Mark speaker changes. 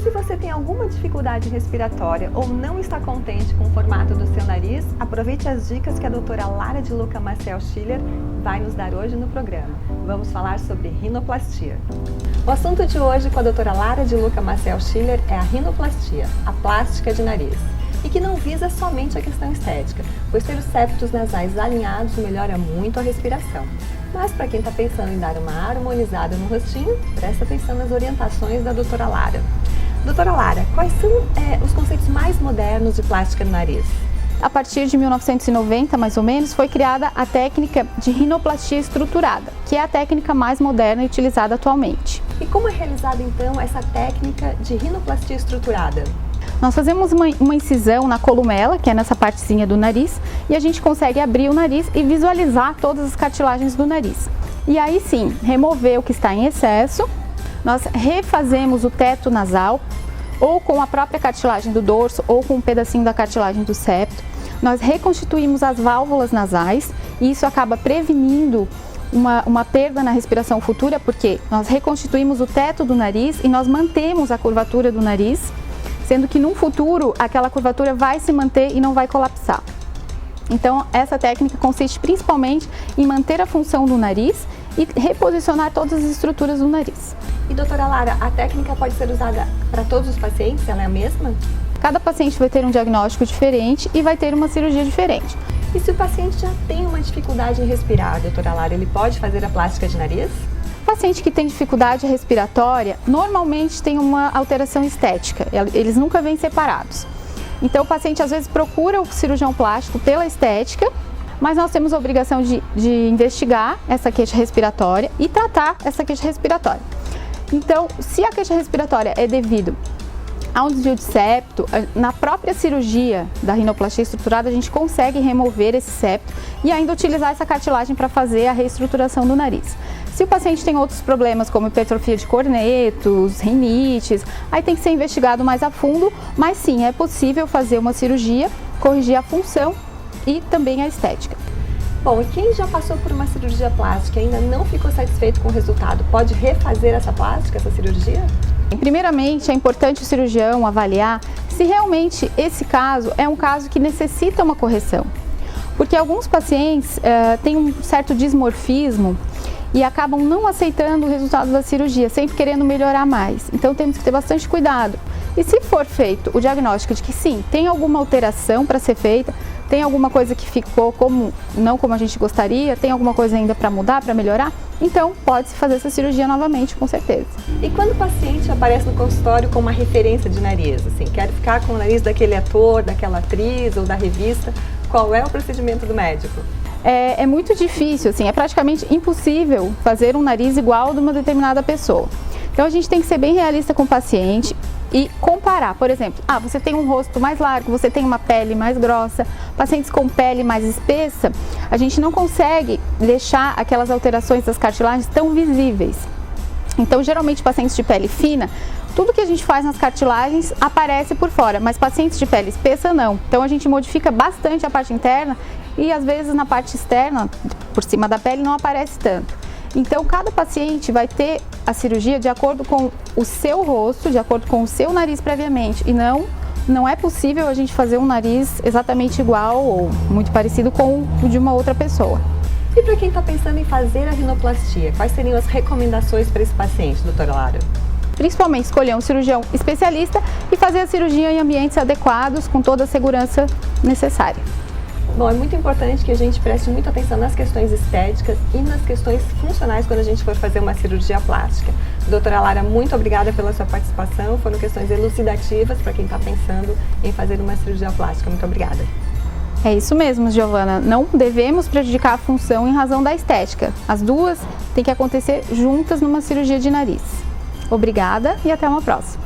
Speaker 1: se você tem alguma dificuldade respiratória ou não está contente com o formato do seu nariz, aproveite as dicas que a doutora Lara de Luca Maciel Schiller vai nos dar hoje no programa. Vamos falar sobre rinoplastia. O assunto de hoje com a doutora Lara de Luca Maciel Schiller é a rinoplastia, a plástica de nariz. E que não visa somente a questão estética, pois ter os septos nasais alinhados melhora muito a respiração. Mas para quem está pensando em dar uma harmonizada no rostinho, presta atenção nas orientações da doutora Lara. Doutora Lara, quais são os conceitos mais modernos de plástica no nariz?
Speaker 2: A partir de 1990, mais ou menos, foi criada a técnica de rinoplastia estruturada, que é a técnica mais moderna e utilizada atualmente.
Speaker 1: E como é realizada então essa técnica de rinoplastia estruturada?
Speaker 2: Nós fazemos uma incisão na columela, que é nessa partezinha do nariz, e a gente consegue abrir o nariz e visualizar todas as cartilagens do nariz. E aí sim, remover o que está em excesso, nós refazemos o teto nasal, ou com a própria cartilagem do dorso, ou com um pedacinho da cartilagem do septo. Nós reconstituímos as válvulas nasais, e isso acaba prevenindo uma perda na respiração futura, porque nós reconstituímos o teto do nariz e nós mantemos a curvatura do nariz, sendo que no futuro aquela curvatura vai se manter e não vai colapsar. Então essa técnica consiste principalmente em manter a função do nariz e reposicionar todas as estruturas do nariz.
Speaker 1: E doutora Lara, a técnica pode ser usada para todos os pacientes? Ela é a mesma?
Speaker 2: Cada paciente vai ter um diagnóstico diferente e vai ter uma cirurgia diferente.
Speaker 1: E se o paciente já tem uma dificuldade em respirar, doutora Lara, ele pode fazer a plástica de nariz?
Speaker 2: O paciente que tem dificuldade respiratória normalmente tem uma alteração estética, eles nunca vêm separados. Então o paciente às vezes procura o cirurgião plástico pela estética, mas nós temos a obrigação de investigar essa queixa respiratória e tratar essa queixa respiratória. Então, se a queixa respiratória é devido a um desvio de septo, na própria cirurgia da rinoplastia estruturada a gente consegue remover esse septo e ainda utilizar essa cartilagem para fazer a reestruturação do nariz. Se o paciente tem outros problemas como hipertrofia de cornetos, rinites, aí tem que ser investigado mais a fundo, mas sim, é possível fazer uma cirurgia, corrigir a função e também a estética.
Speaker 1: Bom, e quem já passou por uma cirurgia plástica e ainda não ficou satisfeito com o resultado, pode refazer essa plástica, essa cirurgia?
Speaker 2: Primeiramente, é importante o cirurgião avaliar se realmente esse caso é um caso que necessita uma correção. Porque alguns pacientes têm um certo dismorfismo e acabam não aceitando o resultado da cirurgia, sempre querendo melhorar mais. Então temos que ter bastante cuidado. E se for feito o diagnóstico de que sim, tem alguma alteração para ser feita, tem alguma coisa que ficou não como a gente gostaria, tem alguma coisa ainda para mudar, para melhorar, então pode-se fazer essa cirurgia novamente, com certeza.
Speaker 1: E quando o paciente aparece no consultório com uma referência de nariz, assim, quer ficar com o nariz daquele ator, daquela atriz ou da revista, qual é o procedimento do médico?
Speaker 2: É muito difícil, assim, é praticamente impossível fazer um nariz igual ao de uma determinada pessoa. Então a gente tem que ser bem realista com o paciente e comparar. Por exemplo, você tem um rosto mais largo, você tem uma pele mais grossa, pacientes com pele mais espessa, a gente não consegue deixar aquelas alterações das cartilagens tão visíveis. Então, geralmente, pacientes de pele fina, tudo que a gente faz nas cartilagens aparece por fora, mas pacientes de pele espessa não. Então, a gente modifica bastante a parte interna e, às vezes, na parte externa, por cima da pele, não aparece tanto. Então, cada paciente vai ter a cirurgia de acordo com o seu rosto, de acordo com o seu nariz previamente. E não é possível a gente fazer um nariz exatamente igual ou muito parecido com o de uma outra pessoa.
Speaker 1: E para quem está pensando em fazer a rinoplastia, quais seriam as recomendações para esse paciente, doutora Lara?
Speaker 2: Principalmente escolher um cirurgião especialista e fazer a cirurgia em ambientes adequados, com toda a segurança necessária.
Speaker 1: Bom, é muito importante que a gente preste muita atenção nas questões estéticas e nas questões funcionais quando a gente for fazer uma cirurgia plástica. Doutora Lara, muito obrigada pela sua participação. Foram questões elucidativas para quem está pensando em fazer uma cirurgia plástica. Muito obrigada.
Speaker 2: É isso mesmo, Giovana. Não devemos prejudicar a função em razão da estética. As duas têm que acontecer juntas numa cirurgia de nariz. Obrigada e até uma próxima.